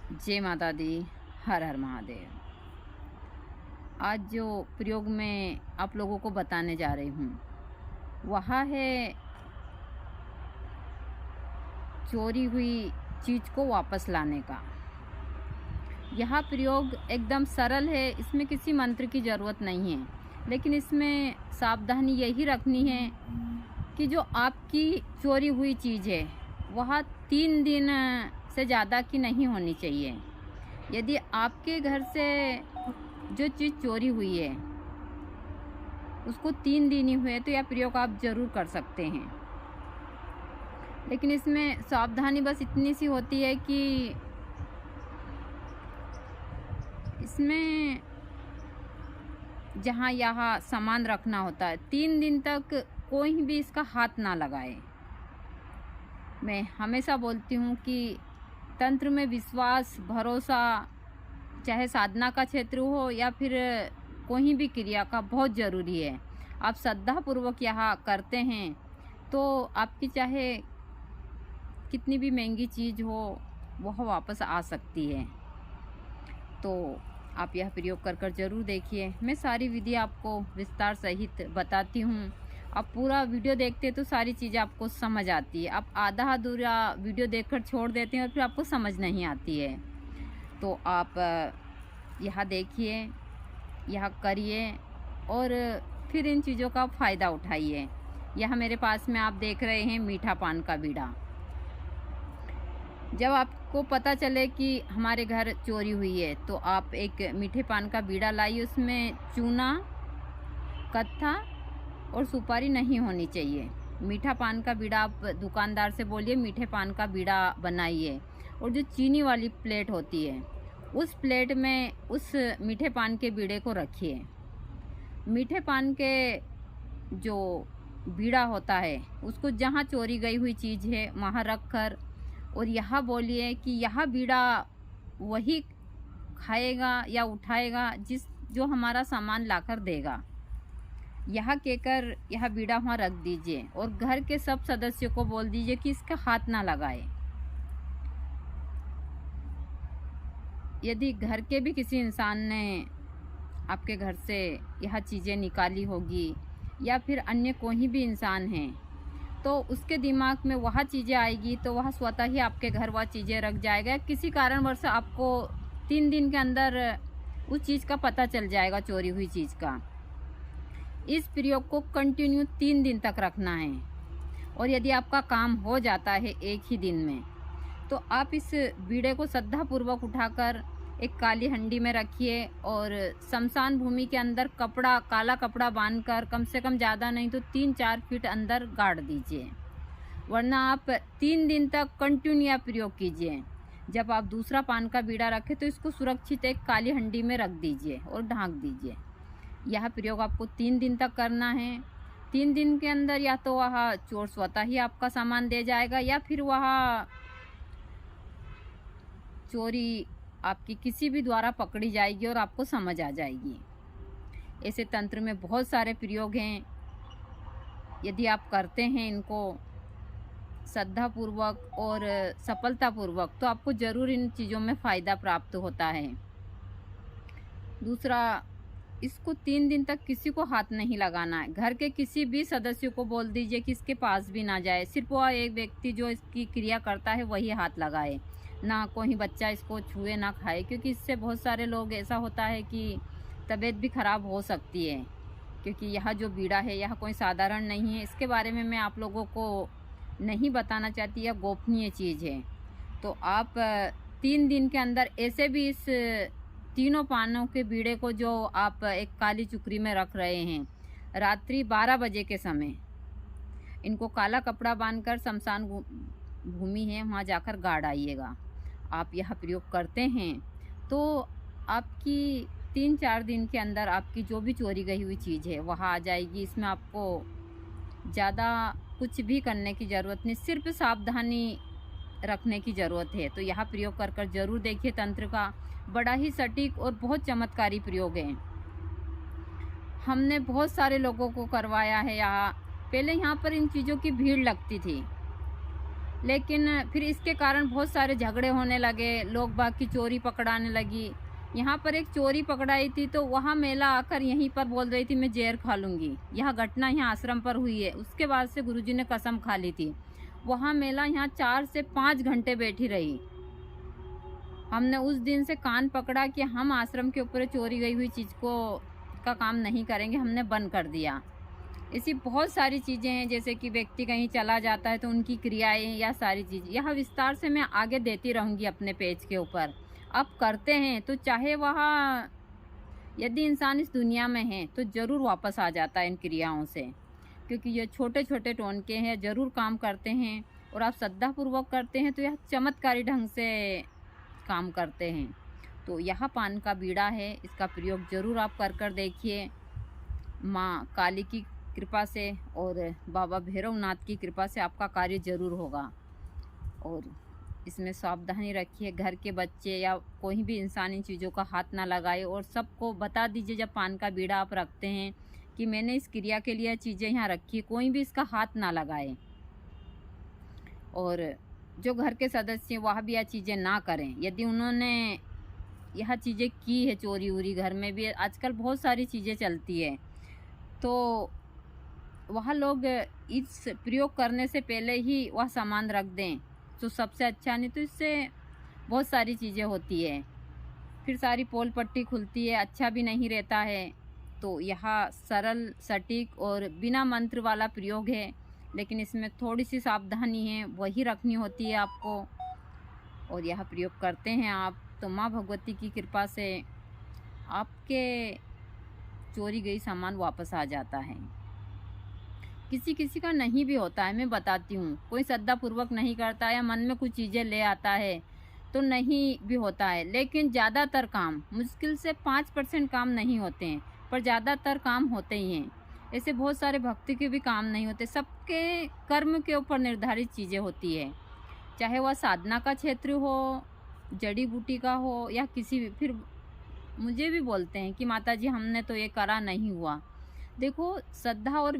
जय माता दी। हर हर महादेव। आज जो प्रयोग मैं आप लोगों को बताने जा रही हूँ वह है चोरी हुई चीज़ को वापस लाने का। यह प्रयोग एकदम सरल है, इसमें किसी मंत्र की ज़रूरत नहीं है, लेकिन इसमें सावधानी यही रखनी है कि जो आपकी चोरी हुई चीज़ है वह 3 दिन से ज़्यादा की नहीं होनी चाहिए। यदि आपके घर से जो चीज़ चोरी हुई है उसको 3 दिन ही हुए तो यह प्रयोग आप ज़रूर कर सकते हैं। लेकिन इसमें सावधानी बस इतनी सी होती है कि इसमें जहाँ यहाँ सामान रखना होता है 3 दिन तक कोई भी इसका हाथ ना लगाए। मैं हमेशा बोलती हूँ कि तंत्र में विश्वास, भरोसा, चाहे साधना का क्षेत्र हो या फिर कोई भी क्रिया का, बहुत ज़रूरी है। आप श्रद्धापूर्वक यहाँ करते हैं तो आपकी चाहे कितनी भी महंगी चीज़ हो वह वापस आ सकती है। तो आप यह प्रयोग कर ज़रूर देखिए। मैं सारी विधि आपको विस्तार सहित बताती हूँ। आप पूरा वीडियो देखते हैं तो सारी चीज़ें आपको समझ आती है। आप आधा अधूरा वीडियो देखकर छोड़ देते हैं और फिर आपको समझ नहीं आती है। तो आप यह देखिए, यह करिए और फिर इन चीज़ों का फ़ायदा उठाइए। यह मेरे पास में आप देख रहे हैं मीठा पान का बीड़ा। जब आपको पता चले कि हमारे घर चोरी हुई है तो आप एक मीठे पान का बीड़ा लाइए। उसमें चूना, कत्था और सुपारी नहीं होनी चाहिए। मीठा पान का बीड़ा आप दुकानदार से बोलिए मीठे पान का बीड़ा बनाइए, और जो चीनी वाली प्लेट होती है उस प्लेट में उस मीठे पान के बीड़े को रखिए। मीठे पान के जो बीड़ा होता है उसको जहाँ चोरी गई हुई चीज़ है वहाँ रख कर और यह बोलिए कि यह बीड़ा वही खाएगा या उठाएगा जो हमारा सामान लाकर देगा। यह कहकर यह बीड़ा वहाँ रख दीजिए और घर के सब सदस्यों को बोल दीजिए कि इसका हाथ ना लगाए। यदि घर के भी किसी इंसान ने आपके घर से यह चीज़ें निकाली होगी या फिर अन्य कोई भी इंसान है तो उसके दिमाग में वह चीज़ें आएगी तो वह स्वतः ही आपके घर वह चीज़ें रख जाएगा। किसी कारणवश आपको 3 दिन के अंदर उस चीज़ का पता चल जाएगा, चोरी हुई चीज़ का। इस प्रयोग को कंटिन्यू 3 दिन तक रखना है और यदि आपका काम हो जाता है एक ही दिन में तो आप इस बीड़े को श्रद्धापूर्वक उठाकर एक काली हंडी में रखिए और शमशान भूमि के अंदर कपड़ा, काला कपड़ा बांधकर कम से कम ज़्यादा नहीं तो 3-4 फीट अंदर गाड़ दीजिए। वरना आप 3 दिन तक कंटिन्यू यह प्रयोग कीजिए। जब आप दूसरा पान का बीड़ा रखें तो इसको सुरक्षित एक काली हंडी में रख दीजिए और ढाँक दीजिए। यह प्रयोग आपको 3 दिन तक करना है। 3 दिन के अंदर या तो वह चोर स्वतः ही आपका सामान दे जाएगा या फिर वह चोरी आपकी किसी भी द्वारा पकड़ी जाएगी और आपको समझ आ जाएगी। ऐसे तंत्र में बहुत सारे प्रयोग हैं। यदि आप करते हैं इनको श्रद्धापूर्वक और सफलतापूर्वक तो आपको ज़रूर इन चीज़ों में फ़ायदा प्राप्त होता है। दूसरा, इसको 3 दिन तक किसी को हाथ नहीं लगाना है। घर के किसी भी सदस्य को बोल दीजिए कि इसके पास भी ना जाए। सिर्फ वह एक व्यक्ति जो इसकी क्रिया करता है वही हाथ लगाए, ना कोई बच्चा इसको छुए ना खाए, क्योंकि इससे बहुत सारे लोग ऐसा होता है कि तबीयत भी ख़राब हो सकती है। क्योंकि यह जो बीड़ा है यह कोई साधारण नहीं है। इसके बारे में मैं आप लोगों को नहीं बताना चाहती, यह गोपनीय चीज़ है। तो आप 3 दिन के अंदर ऐसे भी इस तीनों पानों के बीड़े को जो आप एक काली चुकरी में रख रहे हैं, रात्रि 12 बजे के समय इनको काला कपड़ा बांधकर शमशान भूमि है वहाँ जाकर गाड़ आइएगा। आप यह प्रयोग करते हैं तो आपकी 3-4 दिन के अंदर आपकी जो भी चोरी गई हुई चीज़ है वह आ जाएगी। इसमें आपको ज़्यादा कुछ भी करने की ज़रूरत नहीं, सिर्फ सावधानी रखने की ज़रूरत है। तो यह प्रयोग कर ज़रूर देखिए। तंत्र का बड़ा ही सटीक और बहुत चमत्कारी प्रयोग है। हमने बहुत सारे लोगों को करवाया है। पहले यहाँ पर इन चीज़ों की भीड़ लगती थी, लेकिन फिर इसके कारण बहुत सारे झगड़े होने लगे, लोग बाग की चोरी पकड़ाने लगी। यहाँ पर एक चोरी पकड़ाई थी तो वहाँ महिला आकर यहीं पर बोल रही थी मैं जहर खा लूँगी। यह घटना यहाँ आश्रम पर हुई है। उसके बाद से गुरुजी ने कसम खा ली थी। वहाँ महिला यहाँ 4 से 5 घंटे बैठी रही। हमने उस दिन से कान पकड़ा कि हम आश्रम के ऊपर चोरी गई हुई चीज़ का काम नहीं करेंगे, हमने बंद कर दिया। ऐसी बहुत सारी चीज़ें हैं, जैसे कि व्यक्ति कहीं चला जाता है तो उनकी क्रियाएं या सारी चीज़, यह विस्तार से मैं आगे देती रहूँगी अपने पेज के ऊपर। अब करते हैं तो चाहे वह यदि इंसान इस दुनिया में है तो ज़रूर वापस आ जाता है इन क्रियाओं से, क्योंकि ये छोटे छोटे टोनके हैं, ज़रूर काम करते हैं और आप श्रद्धापूर्वक करते हैं तो यह चमत्कारी ढंग से काम करते हैं। तो यह पान का बीड़ा है, इसका प्रयोग ज़रूर आप कर देखिए। माँ काली की कृपा से और बाबा भैरवनाथ की कृपा से आपका कार्य ज़रूर होगा। और इसमें सावधानी रखिए, घर के बच्चे या कोई भी इंसान इन चीज़ों का हाथ ना लगाए। और सबको बता दीजिए जब पान का बीड़ा आप रखते हैं कि मैंने इस क्रिया के लिए चीज़ें यहाँ रखी, कोई भी इसका हाथ ना लगाए। और जो घर के सदस्य वह भी यह चीज़ें ना करें। यदि उन्होंने यह चीज़ें की है, चोरी उरी, घर में भी आजकल बहुत सारी चीज़ें चलती है, तो वह लोग इस प्रयोग करने से पहले ही वह सामान रख दें तो सबसे अच्छा। नहीं तो इससे बहुत सारी चीज़ें होती है, फिर सारी पोल पट्टी खुलती है, अच्छा भी नहीं रहता है। तो यह सरल, सटीक और बिना मंत्र वाला प्रयोग है, लेकिन इसमें थोड़ी सी सावधानी है, वही रखनी होती है आपको। और यह प्रयोग करते हैं आप तो माँ भगवती की कृपा से आपके चोरी गई सामान वापस आ जाता है। किसी किसी का नहीं भी होता है, मैं बताती हूँ। कोई श्रद्धापूर्वक नहीं करता है या मन में कुछ चीज़ें ले आता है तो नहीं भी होता है। लेकिन ज़्यादातर काम, मुश्किल से 5% काम नहीं होते हैं, पर ज़्यादातर काम होते ही हैं। ऐसे बहुत सारे भक्ति के भी काम नहीं होते। सबके कर्म के ऊपर निर्धारित चीज़ें होती है, चाहे वह साधना का क्षेत्र हो, जड़ी बूटी का हो या किसी भी। फिर मुझे भी बोलते हैं कि माता जी हमने तो ये करा, नहीं हुआ। देखो, श्रद्धा और